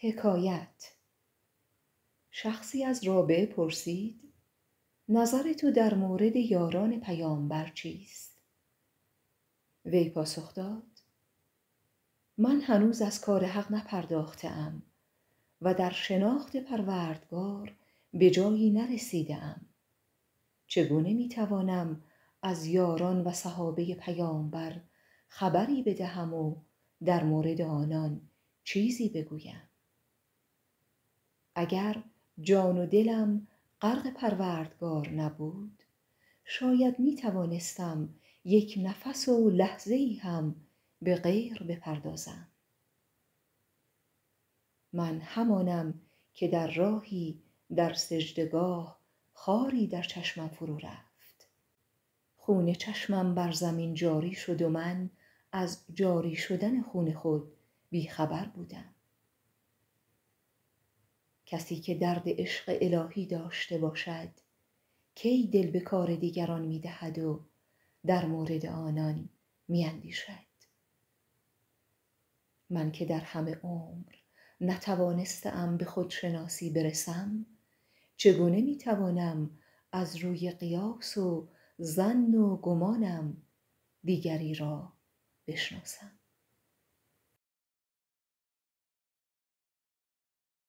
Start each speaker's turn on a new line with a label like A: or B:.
A: حکایت. شخصی از رابعه پرسید: نظر تو در مورد یاران پیامبر چیست؟ وی پاسخ داد: من هنوز از کار حق نپرداخته‌ام و در شناخت پروردگار به جایی نرسیده‌ام. چگونه میتوانم از یاران و صحابه پیامبر خبری بدهم و در مورد آنان چیزی بگویم؟ اگر جان و دلم غرق پروردگار نبود، شاید میتوانستم یک نفس و لحظه‌ای هم به غیر بپردازم. من همانم که در راهی در سجدگاه خاری در چشمم فرو رفت. خون چشمم بر زمین جاری شد و من از جاری شدن خون خود بیخبر بودم. کسی که درد عشق الهی داشته باشد، کی دل به کار دیگران می‌دهد و در مورد آنان می‌اندیشد؟ من که در همه عمر نتوانسته‌ام به خودشناسی برسم، چگونه می‌توانم از روی قیاس و ظن و گمانم دیگری را بشناسم؟